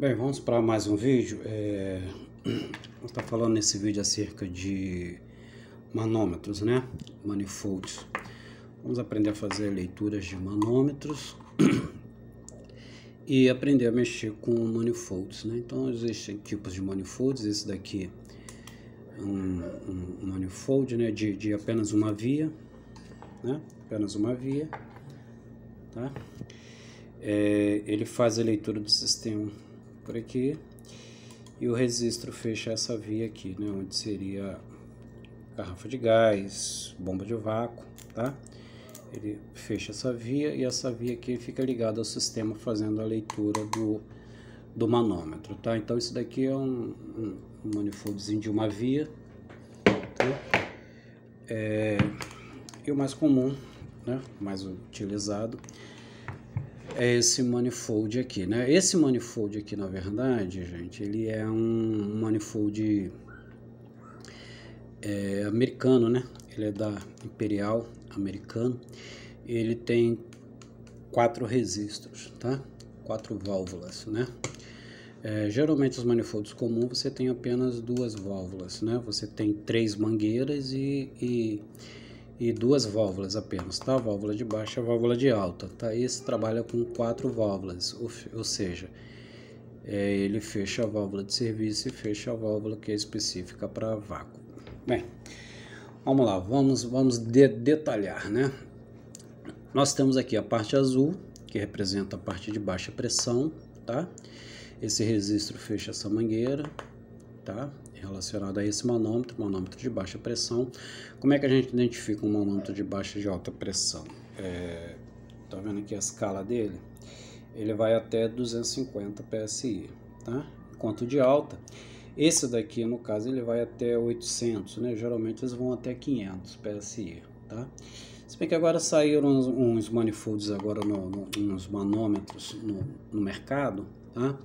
Bem, vamos para mais um vídeo. Vou estar falando nesse vídeo acerca de manômetros, né? Manifolds. Vamos aprender a fazer leituras de manômetros e aprender a mexer com manifolds, né? Então existem tipos de manifolds. Esse daqui é um manifold, né? De apenas uma via, né? Apenas uma via, tá? Ele faz a leitura do sistema por aqui e o registro fecha essa via aqui, né, onde seria garrafa de gás, bomba de vácuo, tá? Ele fecha essa via e essa via aqui fica ligada ao sistema fazendo a leitura do manômetro, tá? Então isso daqui é um manifoldzinho de uma via, tá? E o mais comum, né, mais utilizado é esse manifold aqui, né? Esse manifold aqui, na verdade, gente, ele é um manifold americano, né? Ele é da Imperial americano. Ele tem 4 registros, tá? 4 válvulas, né? Geralmente os manifolds comuns você tem apenas 2 válvulas, né? Você tem 3 mangueiras e 2 válvulas apenas, tá? A válvula de baixa e a válvula de alta, tá? Esse trabalha com 4 válvulas, ou seja, ele fecha a válvula de serviço e fecha a válvula que é específica para vácuo. Bem, vamos lá, vamos detalhar, né? Nós temos aqui a parte azul, que representa a parte de baixa pressão, tá? Esse registro fecha essa mangueira, tá? Relacionado a esse manômetro de baixa pressão. Como é que a gente identifica um manômetro de baixa e de alta pressão? Tá vendo aqui a escala dele? Ele vai até 250 PSI, tá? Enquanto de alta, esse daqui no caso ele vai até 800, né? Geralmente eles vão até 500 PSI, tá? Se bem que agora saíram uns manifolds agora nos manômetros no mercado, tá?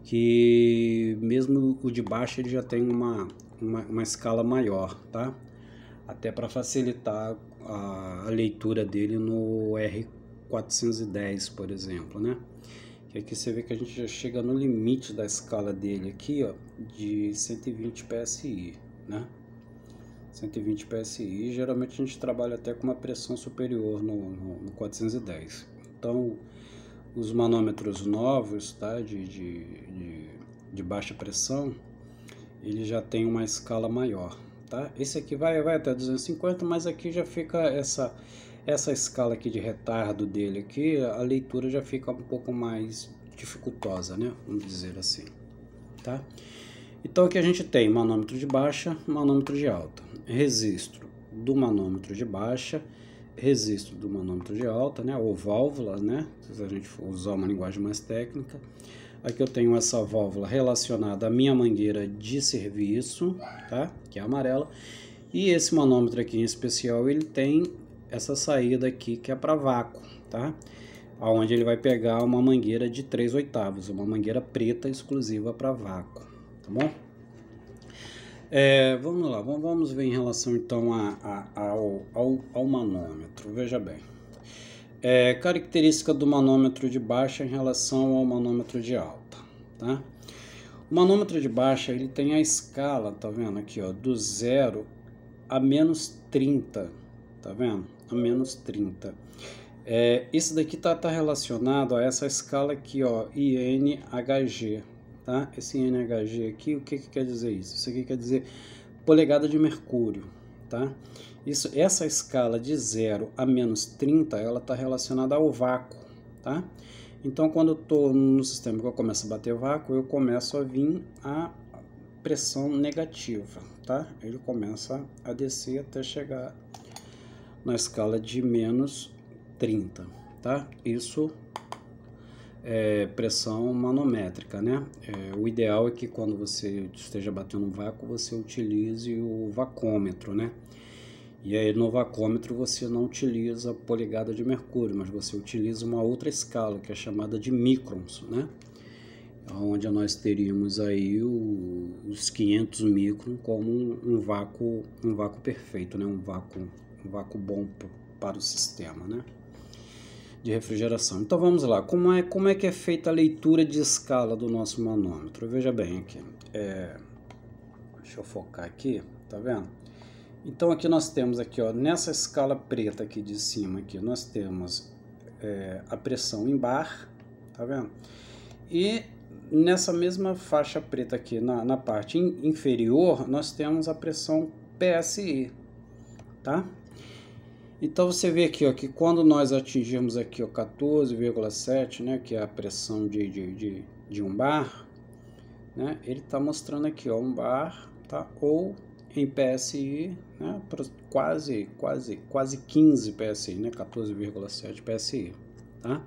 Que mesmo o de baixo ele já tem uma escala maior, tá? Até para facilitar a leitura dele no R410, por exemplo, né? Que aqui você vê que a gente já chega no limite da escala dele aqui, ó, de 120 PSI, né? 120 PSI, geralmente a gente trabalha até com uma pressão superior no 410. Então, os manômetros novos, tá, de baixa pressão, ele já tem uma escala maior, tá? Esse aqui vai até 250, mas aqui já fica essa escala aqui de retardo dele aqui, a leitura já fica um pouco mais dificultosa, né? Vamos dizer assim, tá? Então aqui a gente tem manômetro de baixa, manômetro de alta, registro do manômetro de baixa, registro do manômetro de alta, né, ou válvula, né, se a gente for usar uma linguagem mais técnica. Aqui eu tenho essa válvula relacionada à minha mangueira de serviço, tá, que é amarela, e esse manômetro aqui em especial, ele tem essa saída aqui que é para vácuo, tá, onde ele vai pegar uma mangueira de 3/8, uma mangueira preta exclusiva para vácuo, tá bom? Vamos lá, vamos ver em relação então ao manômetro. Veja bem, característica do manômetro de baixa em relação ao manômetro de alta, tá? O manômetro de baixa ele tem a escala, tá vendo aqui, ó, do 0 a -30, tá vendo? A -30. Isso daqui tá relacionado a essa escala aqui, ó, INHG. Tá? Esse INHG aqui, o que quer dizer isso? Isso aqui quer dizer polegada de mercúrio, tá? Essa escala de 0 a -30, ela está relacionada ao vácuo, tá? Então, quando eu estou no sistema que eu começo a bater vácuo, eu começo a vir a pressão negativa, tá? Ele começa a descer até chegar na escala de -30, tá? Isso pressão manométrica, né? O ideal é que quando você esteja batendo um vácuo, você utilize o vacômetro, né? E aí no vacômetro você não utiliza a polegada de mercúrio, mas você utiliza uma outra escala, que é chamada de microns, né? Onde nós teríamos aí os 500 microns como um vácuo perfeito, né? Um vácuo bom para o sistema, né? de refrigeração. Então vamos lá, como é que é feita a leitura de escala do nosso manômetro? Veja bem aqui, deixa eu focar aqui, tá vendo? Então aqui nós temos aqui, ó, nessa escala preta aqui de cima aqui, nós temos a pressão em bar, tá vendo? E nessa mesma faixa preta aqui na parte inferior, nós temos a pressão PSI, tá? Então você vê aqui, ó, que quando nós atingirmos aqui, ó, 14,7, né, que é a pressão de 1 bar, né, ele está mostrando aqui, ó, 1 bar, tá? Ou em PSI, né, quase 15 PSI, né, 14,7 PSI, tá?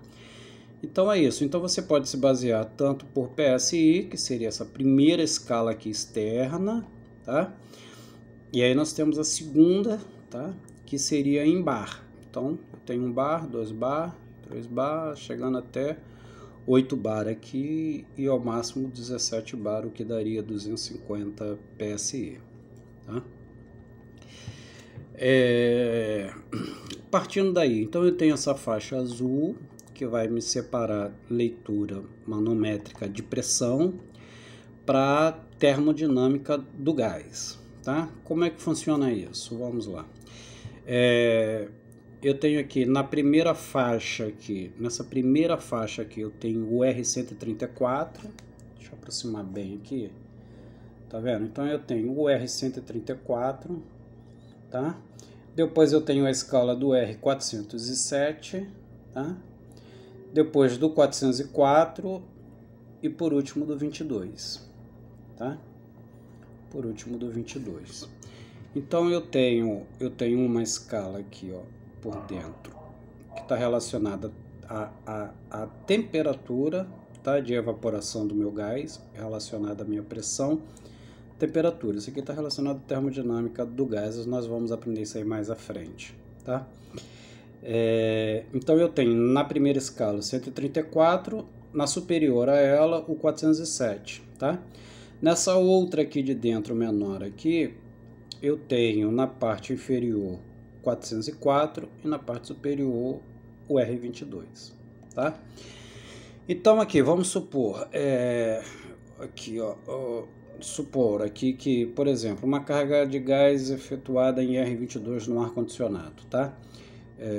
Então é isso. Então você pode se basear tanto por PSI, que seria essa primeira escala aqui externa, tá? E aí nós temos a segunda, tá? Que seria em bar. Então, eu tenho 1 bar, 2 bar, 3 bar, chegando até 8 bar aqui e ao máximo 17 bar, o que daria 250 PSI. Tá? Partindo daí, então eu tenho essa faixa azul, que vai me separar leitura manométrica de pressão para termodinâmica do gás. Tá? Como é que funciona isso? Vamos lá. Eu tenho aqui na primeira faixa aqui, nessa primeira faixa aqui eu tenho o R134, deixa eu aproximar bem aqui, tá vendo? Então eu tenho o R134, tá? Depois eu tenho a escala do R407, tá? Depois do 404 e por último do 22, tá? Por último do 22. Então eu tenho uma escala aqui, ó, por dentro, que está relacionada à temperatura, tá, de evaporação do meu gás, relacionada à minha pressão, temperatura. Isso aqui está relacionado à termodinâmica do gás, nós vamos aprender isso aí mais à frente, tá? Então eu tenho na primeira escala o 134, na superior a ela o 407, tá? Nessa outra aqui de dentro, menor aqui, eu tenho na parte inferior 404 e na parte superior o R22, tá? Então aqui, vamos supor, aqui, ó, supor aqui que, por exemplo, uma carga de gás efetuada em R22 no ar-condicionado, tá?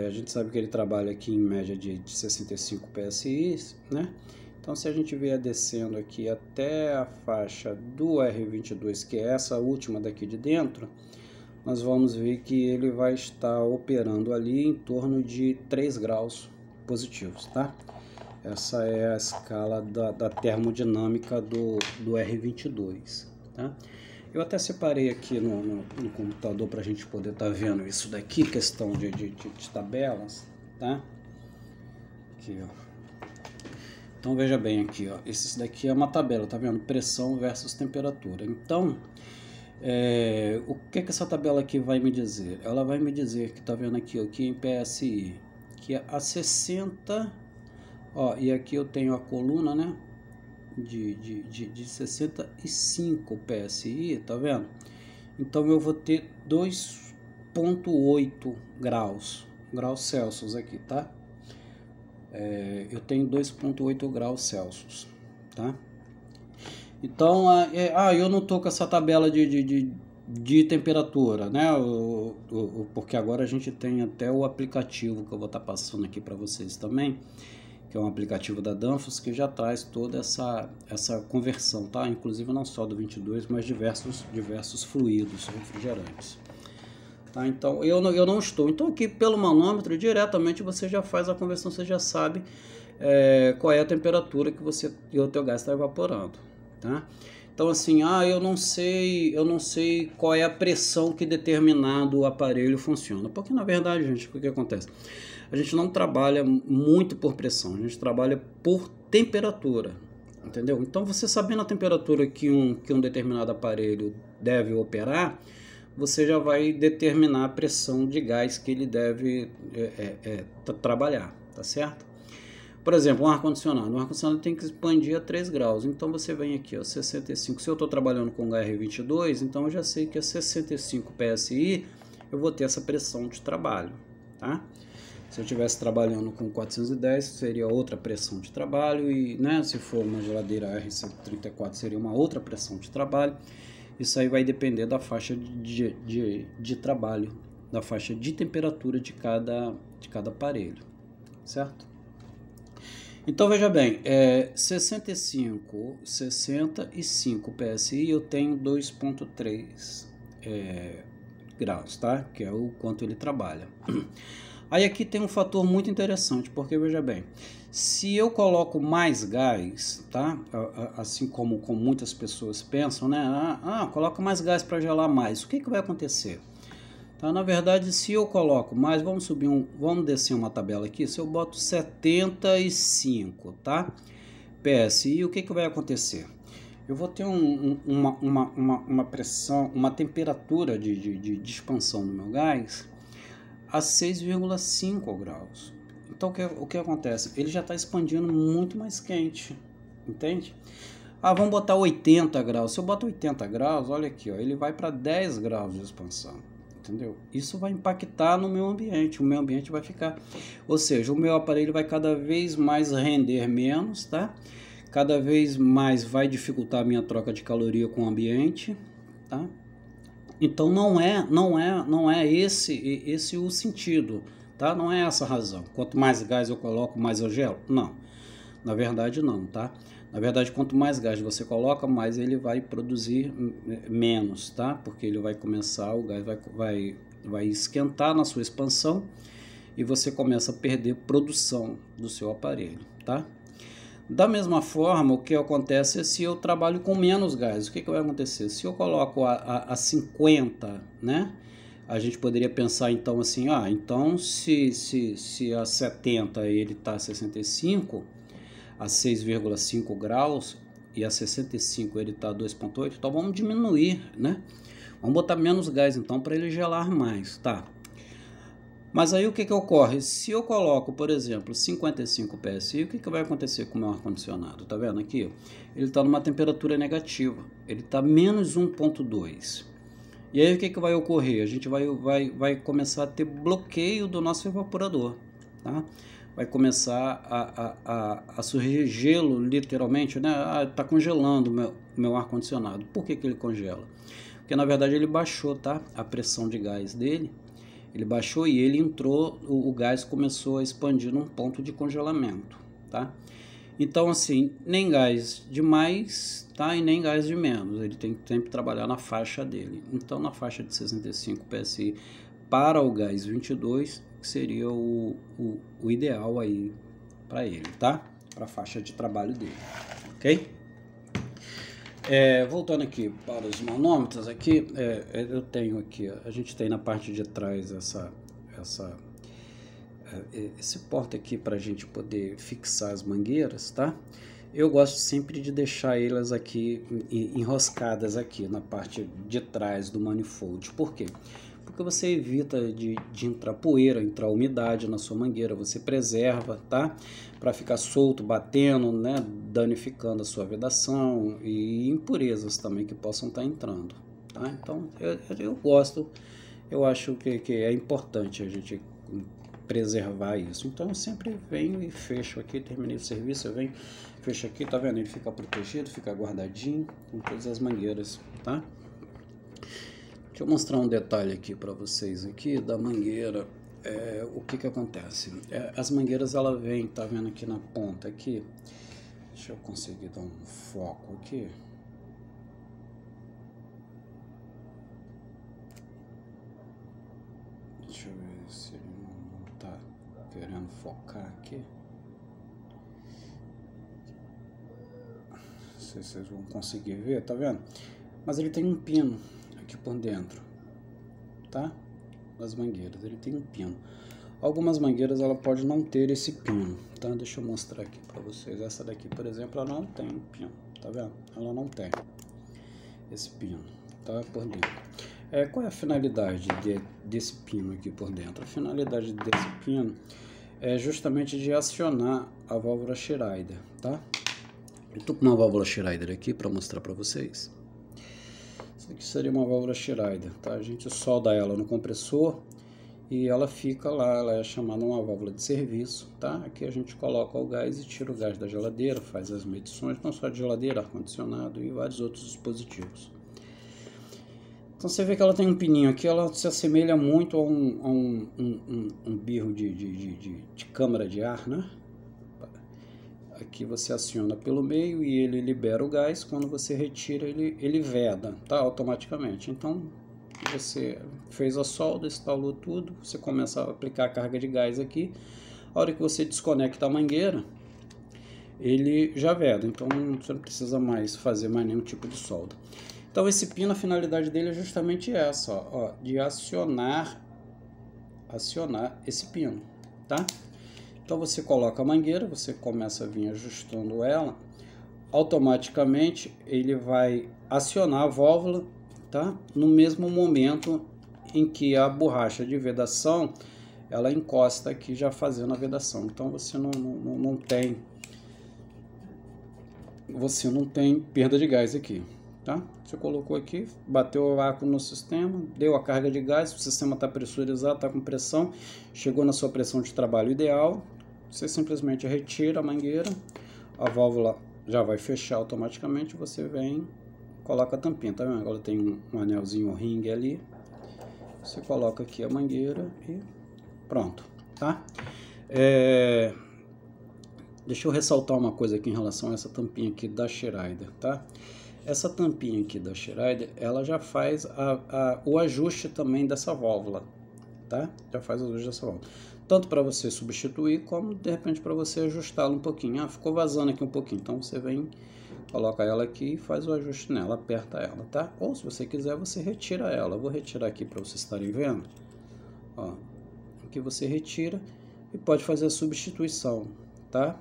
A gente sabe que ele trabalha aqui em média de 65 PSI, né? Então, se a gente vier descendo aqui até a faixa do R22, que é essa última daqui de dentro, nós vamos ver que ele vai estar operando ali em torno de 3 graus positivos, tá? Essa é a escala da termodinâmica do R22, tá? Eu até separei aqui no computador para a gente poder estar vendo isso daqui, questão de tabelas, tá? Aqui, ó. Então veja bem aqui, ó, esse daqui é uma tabela, tá vendo? Pressão versus temperatura. Então, o que essa tabela aqui vai me dizer? Ela vai me dizer que, tá vendo aqui, ó, aqui em PSI, que a 60, ó, e aqui eu tenho a coluna, né, de 65 PSI, tá vendo? Então eu vou ter 2,8 graus Celsius aqui, tá? Eu tenho 2,8 graus Celsius, tá? Então, eu não tô com essa tabela de temperatura, né? Porque agora a gente tem até o aplicativo que eu vou estar passando aqui para vocês também, que é um aplicativo da Danfoss que já traz toda essa conversão, tá? Inclusive não só do 22, mas diversos fluidos refrigerantes. Tá? Então eu não estou. Então aqui pelo manômetro diretamente você já faz a conversão, você já sabe qual é a temperatura que o teu gás está evaporando, tá? Então assim, eu não sei qual é a pressão que determinado aparelho funciona, porque na verdade, gente, o que acontece? A gente não trabalha muito por pressão, a gente trabalha por temperatura, entendeu? Então você sabendo a temperatura que um determinado aparelho deve operar, você já vai determinar a pressão de gás que ele deve trabalhar, tá certo? Por exemplo, um ar-condicionado. Um ar-condicionado tem que expandir a 3 graus. Então você vem aqui, ó, 65. Se eu estou trabalhando com HR22, então eu já sei que a 65 PSI eu vou ter essa pressão de trabalho, tá? Se eu estivesse trabalhando com 410, seria outra pressão de trabalho, e né, se for uma geladeira R134, seria uma outra pressão de trabalho. Isso aí vai depender da faixa de trabalho, da faixa de temperatura de cada aparelho, certo? Então veja bem, 65 PSI eu tenho 2.3 graus, tá? Que é o quanto ele trabalha. Aí aqui tem um fator muito interessante, porque veja bem, se eu coloco mais gás, tá? Assim como muitas pessoas pensam, né? Coloca mais gás para gelar mais. O que vai acontecer? Tá? Na verdade, se eu coloco mais, vamos descer uma tabela aqui. Se eu boto 75, tá? PSI, o que vai acontecer? Eu vou ter uma pressão, uma temperatura de expansão do meu gás a 6,5 graus. Então o que acontece? Ele já está expandindo muito mais quente, entende? Vamos botar 80 graus. Se eu botar 80 graus, olha aqui, ó, ele vai para 10 graus de expansão, entendeu? Isso vai impactar no meu ambiente. O meu ambiente vai ficar, ou seja, o meu aparelho vai cada vez mais render menos, tá? Cada vez mais vai dificultar a minha troca de caloria com o ambiente, tá? Então não é esse o sentido, tá? Não é essa a razão. Quanto mais gás eu coloco, mais eu gelo? Não. Na verdade não, tá? Na verdade, quanto mais gás você coloca, mais ele vai produzir menos, tá? Porque ele vai começar, o gás vai esquentar na sua expansão e você começa a perder produção do seu aparelho, tá? Da mesma forma, o que acontece é se eu trabalho com menos gás, o que vai acontecer? Se eu coloco a 50, né? A gente poderia pensar então assim, então se a 70 ele está a 65, a 6,5 graus, e a 65 ele está a 2,8, então vamos diminuir, né? Vamos botar menos gás então para ele gelar mais, tá? Mas aí o que ocorre? Se eu coloco, por exemplo, 55 PSI, o que vai acontecer com o meu ar-condicionado? Tá vendo aqui? Ele está numa temperatura negativa, ele está menos 1,2. E aí o que vai ocorrer? A gente vai começar a ter bloqueio do nosso evaporador, tá? Vai começar a surgir gelo, literalmente, né? Tá congelando o meu ar-condicionado. Por que ele congela? Porque na verdade ele baixou, tá? A pressão de gás dele. Ele baixou e ele entrou, o gás começou a expandir num ponto de congelamento, tá? Então, assim, nem gás de mais, tá? E nem gás de menos. Ele tem que sempre trabalhar na faixa dele. Então, na faixa de 65 PSI para o gás 22, que seria o ideal aí para ele, tá? Para a faixa de trabalho dele, ok? Voltando aqui para os manômetros, aqui eu tenho aqui, a gente tem na parte de trás esse porta aqui para a gente poder fixar as mangueiras, tá? Eu gosto sempre de deixar elas aqui enroscadas aqui na parte de trás do manifold. Por quê? Porque você evita de entrar poeira, entrar umidade na sua mangueira, você preserva, tá? Para ficar solto, batendo, né? Danificando a sua vedação e impurezas também que possam estar entrando, tá? Então eu gosto, eu acho que é importante a gente preservar isso. Então eu sempre venho e fecho aqui, terminei o serviço, eu venho, fecho aqui, tá vendo? Ele fica protegido, fica guardadinho com todas as mangueiras, tá? Deixa eu mostrar um detalhe aqui para vocês aqui da mangueira. O que acontece? As mangueiras, ela vem, tá vendo aqui na ponta aqui? Deixa eu conseguir dar um foco aqui. Deixa eu ver se ele não tá querendo focar aqui. Não sei se vocês vão conseguir ver, tá vendo? Mas ele tem um pino aqui por dentro, tá? Das mangueiras, ele tem um pino. Algumas mangueiras ela pode não ter esse pino, tá? Deixa eu mostrar aqui para vocês. Essa daqui, por exemplo, ela não tem pino, tá vendo? Ela não tem esse pino, tá? Por dentro. Qual é a finalidade desse pino aqui por dentro? A finalidade desse pino é justamente de acionar a válvula Schrader, tá? Eu tô com uma válvula Schrader aqui para mostrar para vocês. Isso aqui seria uma válvula Schrader, tá? A gente solda ela no compressor e ela fica lá, ela é chamada uma válvula de serviço, tá? Aqui a gente coloca o gás e tira o gás da geladeira, faz as medições, não só de geladeira, ar-condicionado e vários outros dispositivos. Então você vê que ela tem um pininho aqui, ela se assemelha muito a um birro de câmara de ar, né? Aqui você aciona pelo meio e ele libera o gás, quando você retira ele veda, tá? Automaticamente. Então você fez a solda, instalou tudo, você começa a aplicar a carga de gás aqui. A hora que você desconecta a mangueira, ele já veda, então você não precisa mais fazer mais nenhum tipo de solda. Então esse pino, a finalidade dele é justamente essa, ó, de acionar esse pino, tá? Então você coloca a mangueira, você começa a vir ajustando ela, automaticamente ele vai acionar a válvula, tá? No mesmo momento em que a borracha de vedação, ela encosta aqui já fazendo a vedação. Então você não tem perda de gás aqui. Tá? Você colocou aqui, bateu o vácuo no sistema, deu a carga de gás, o sistema está pressurizado, está com pressão, chegou na sua pressão de trabalho ideal, você simplesmente retira a mangueira, a válvula já vai fechar automaticamente, você vem, coloca a tampinha, tá vendo? Agora tem um anelzinho, um ringue ali, você coloca aqui a mangueira e pronto, tá? Deixa eu ressaltar uma coisa aqui em relação a essa tampinha aqui da Schneider, tá? Essa tampinha aqui da Schneider, ela já faz o ajuste também dessa válvula, tá? Já faz o ajuste dessa válvula. Tanto para você substituir, como de repente para você ajustá-la um pouquinho. Ah, ficou vazando aqui um pouquinho, então você vem, coloca ela aqui e faz o ajuste nela, aperta ela, tá? Ou se você quiser, você retira ela. Eu vou retirar aqui para vocês estarem vendo. Ó, aqui você retira e pode fazer a substituição, tá?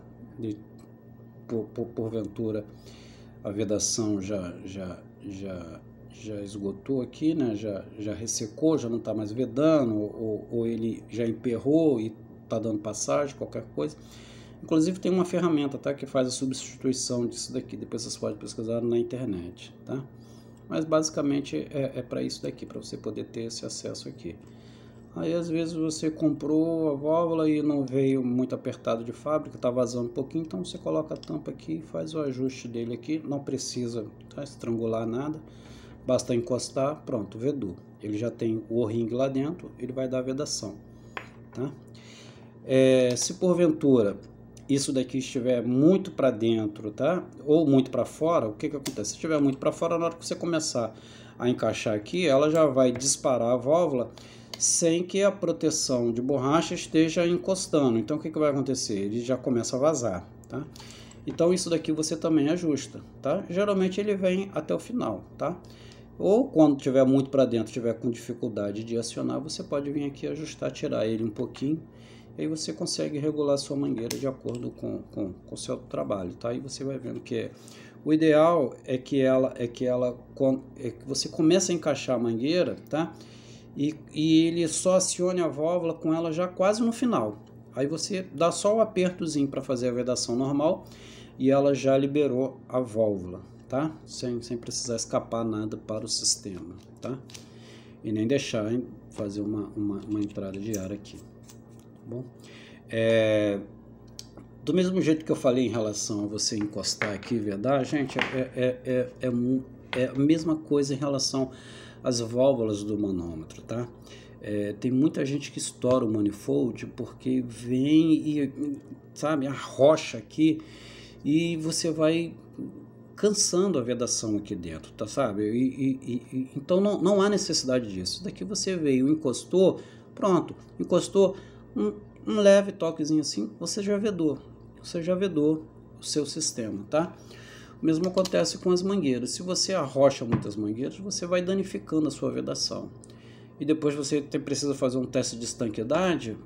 Porventura a vedação já esgotou aqui, né? Já ressecou, já não está mais vedando, ou ele já emperrou e está dando passagem, qualquer coisa. Inclusive tem uma ferramenta, tá, que faz a substituição disso daqui, depois vocês podem pesquisar na internet, tá? Mas basicamente é para isso daqui, para você poder ter esse acesso aqui. Aí às vezes você comprou a válvula e não veio muito apertado de fábrica, está vazando um pouquinho, então você coloca a tampa aqui e faz o ajuste dele aqui, não precisa, tá, estrangular nada, basta encostar, pronto, vedou. Ele já tem o O-ring lá dentro, ele vai dar a vedação, tá? Se porventura isso daqui estiver muito para dentro, tá? Ou muito para fora, o que acontece? Se estiver muito para fora, na hora que você começar a encaixar aqui, ela já vai disparar a válvula sem que a proteção de borracha esteja encostando. Então o que vai acontecer? Ele já começa a vazar, tá? Então isso daqui você também ajusta, tá? Geralmente ele vem até o final, tá? Ou quando tiver muito para dentro, tiver com dificuldade de acionar, você pode vir aqui ajustar, tirar ele um pouquinho, e aí você consegue regular a sua mangueira de acordo com o seu trabalho, tá? E você vai vendo que o ideal é que você comece a encaixar a mangueira, tá? E ele só acione a válvula com ela já quase no final. Aí você dá só o apertozinho para fazer a vedação normal e ela já liberou a válvula, tá? Sem precisar escapar nada para o sistema, tá? E nem deixar fazer uma entrada de ar aqui, tá bom? Do mesmo jeito que eu falei em relação a você encostar aqui e vedar, gente, é a mesma coisa em relação as válvulas do manômetro, tá? Tem muita gente que estoura o manifold porque vem e, sabe, arrocha aqui e você vai cansando a vedação aqui dentro, tá, sabe? Então não há necessidade disso. Daqui você veio, encostou, pronto, encostou, um leve toquezinho assim, você já vedou o seu sistema, tá? O mesmo acontece com as mangueiras. Se você arrocha muitas mangueiras, você vai danificando a sua vedação. E depois você precisa fazer um teste de estanqueidade,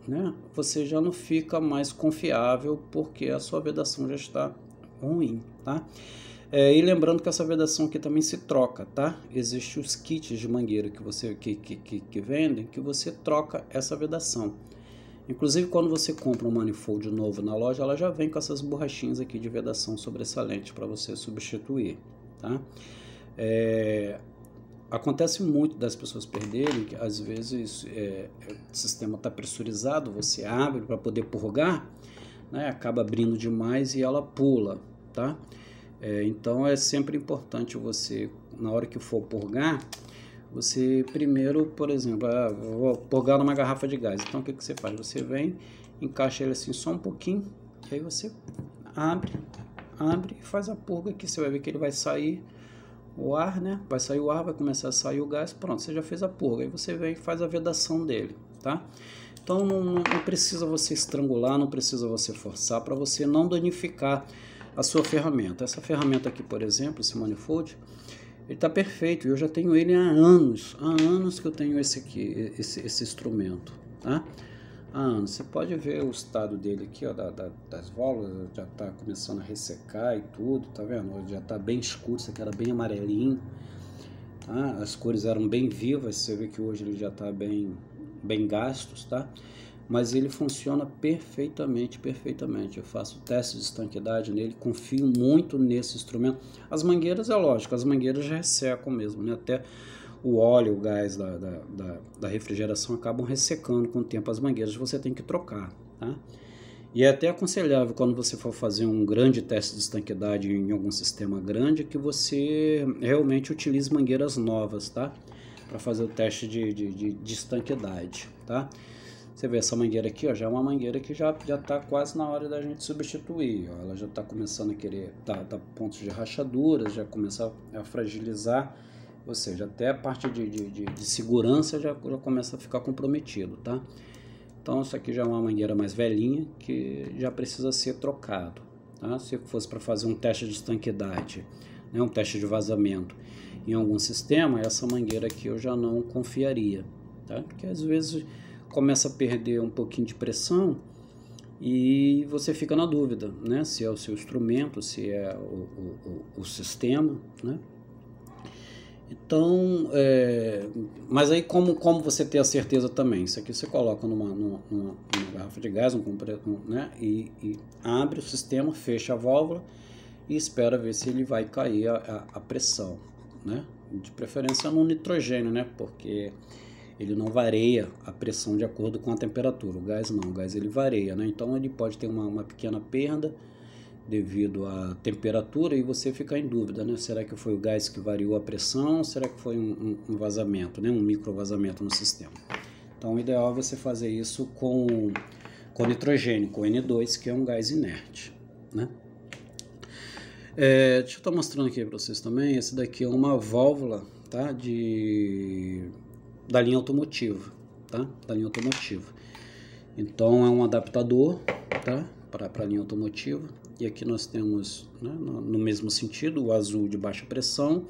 né? Você já não fica mais confiável porque a sua vedação já está ruim, tá? E lembrando que essa vedação aqui também se troca, tá? Existem os kits de mangueira que vendem, que você troca essa vedação. Inclusive, quando você compra um manifold novo na loja, ela já vem com essas borrachinhas aqui de vedação sobressalente para você substituir, tá? acontece muito das pessoas perderem, que às vezes o sistema está pressurizado, você abre para poder purgar, né, acaba abrindo demais e ela pula, tá? Então é sempre importante você, na hora que for purgar, você primeiro, por exemplo, vou purgar numa garrafa de gás, então o que você faz? Você vem, encaixa ele assim só um pouquinho, e aí você abre e faz a purga aqui, você vai ver que ele vai sair o ar, né? Vai sair o ar, vai começar a sair o gás, pronto, você já fez a purga. Aí você vem e faz a vedação dele, tá? Então não precisa você estrangular, não precisa você forçar para você não danificar a sua ferramenta. Essa ferramenta aqui, por exemplo, esse manifold, ele está perfeito. Eu já tenho ele há anos que eu tenho esse aqui, esse instrumento, tá? Há anos. Você pode ver o estado dele aqui, ó, das válvulas, já está começando a ressecar e tudo, tá vendo? Já está bem escuro, isso aqui era bem amarelinho, tá? As cores eram bem vivas, você vê que hoje ele já está bem gastos, tá? Mas ele funciona perfeitamente. Eu faço teste de estanqueidade nele, confio muito nesse instrumento. As mangueiras, é lógico, as mangueiras já ressecam mesmo, né? Até o óleo, o gás da refrigeração acabam ressecando com o tempo as mangueiras, você tem que trocar, tá? E é até aconselhável quando você for fazer um grande teste de estanqueidade em algum sistema grande, que você realmente utilize mangueiras novas, tá? Para fazer o teste de estanqueidade, tá? Você vê essa mangueira aqui, ó, já é uma mangueira que já está quase na hora da gente substituir, ó. Ela já está começando a querer, tá pontos de rachaduras, já começa a fragilizar, ou seja, até a parte de segurança já começa a ficar comprometido, tá? Então isso aqui já é uma mangueira mais velhinha que já precisa ser trocado, tá? Se fosse para fazer um teste de estanqueidade, né, um teste de vazamento em algum sistema, essa mangueira aqui eu já não confiaria, tá? Porque às vezes começa a perder um pouquinho de pressão e você fica na dúvida, né? Se é o seu instrumento, se é o sistema, né? Então, mas aí como você ter a certeza também? Isso aqui você coloca numa garrafa de gás, né? E abre o sistema, fecha a válvula e espera ver se ele vai cair a pressão, né? De preferência no nitrogênio, né? Porque ele não varia a pressão de acordo com a temperatura. O gás não, o gás ele varia, né? Então ele pode ter uma pequena perda devido à temperatura e você ficar em dúvida, né? Será que foi o gás que variou a pressão ou será que foi um vazamento, né? Um micro vazamento no sistema. Então o ideal é você fazer isso com nitrogênio, com N2, que é um gás inerte, né? Deixa eu estar mostrando aqui para vocês também. Esse daqui é uma válvula, tá? Da linha automotiva, tá? Da linha automotiva. Então é um adaptador, tá? Para a linha automotiva. E aqui nós temos, né, no mesmo sentido, o azul de baixa pressão,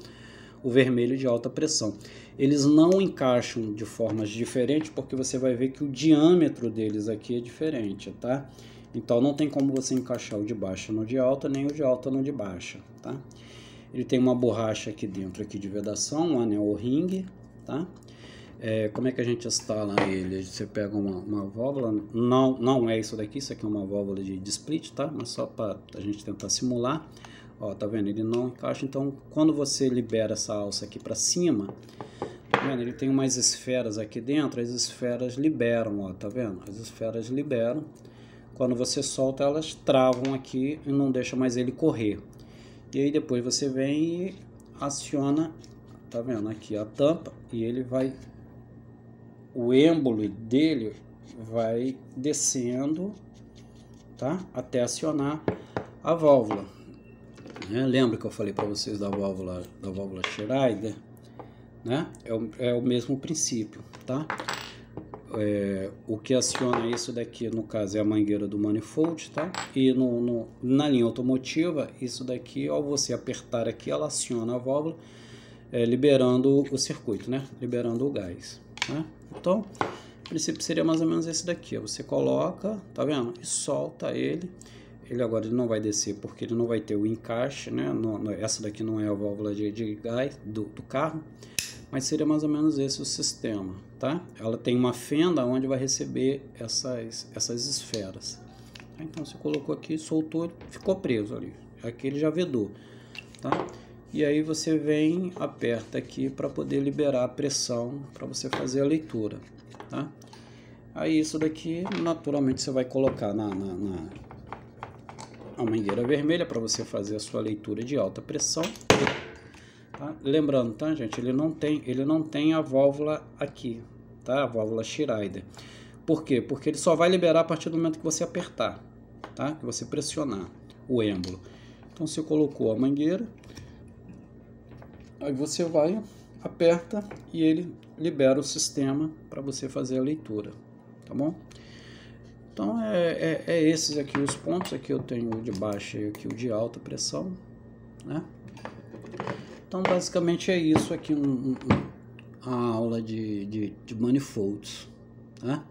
o vermelho de alta pressão. Eles não encaixam de formas diferentes, porque você vai ver que o diâmetro deles aqui é diferente, tá? Então não tem como você encaixar o de baixa no de alta, nem o de alta no de baixa, tá? Ele tem uma borracha aqui dentro aqui de vedação, um anel O-ring, tá? Como é que a gente instala ele? Você pega uma válvula, não é isso daqui, isso aqui é uma válvula de split, tá? Mas só para a gente tentar simular. Ó, tá vendo? Ele não encaixa, então quando você libera essa alça aqui para cima, tá vendo? Ele tem umas esferas aqui dentro, as esferas liberam, ó, tá vendo? As esferas liberam. Quando você solta, elas travam aqui e não deixa mais ele correr. E aí depois você vem e aciona, tá vendo? Aqui a tampa e ele vai... O êmbolo dele vai descendo, tá? Até acionar a válvula. Lembra que eu falei para vocês da válvula Schrader, né? É o mesmo princípio, tá? O que aciona isso daqui, no caso, é a mangueira do manifold, tá? E na linha automotiva, isso daqui, ao você apertar aqui, ela aciona a válvula, liberando o circuito, né? Liberando o gás, né? Então, o princípio seria mais ou menos esse daqui, ó. Você coloca, tá vendo? E solta ele. Ele agora não vai descer porque ele não vai ter o encaixe, né? Essa daqui não é a válvula de gás do carro, mas seria mais ou menos esse o sistema, tá? Ela tem uma fenda onde vai receber essas esferas. Então você colocou aqui, soltou, ficou preso ali. Aqui ele já vedou, tá? E aí você vem, aperta aqui para poder liberar a pressão para você fazer a leitura, tá? Aí isso daqui, naturalmente, você vai colocar na mangueira vermelha para você fazer a sua leitura de alta pressão. Tá? Lembrando, tá, gente? Ele não tem a válvula aqui, tá? A válvula Schrader. Por quê? Porque ele só vai liberar a partir do momento que você apertar, tá? Que você pressionar o êmbolo. Então você colocou a mangueira, aí você vai, aperta e ele libera o sistema para você fazer a leitura, tá bom? Então é esses aqui os pontos. Aqui eu tenho o de baixa e aqui o de alta pressão, né? Então basicamente é isso aqui, a aula de manifolds, tá?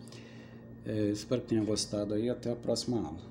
Espero que tenha gostado aí, até a próxima aula.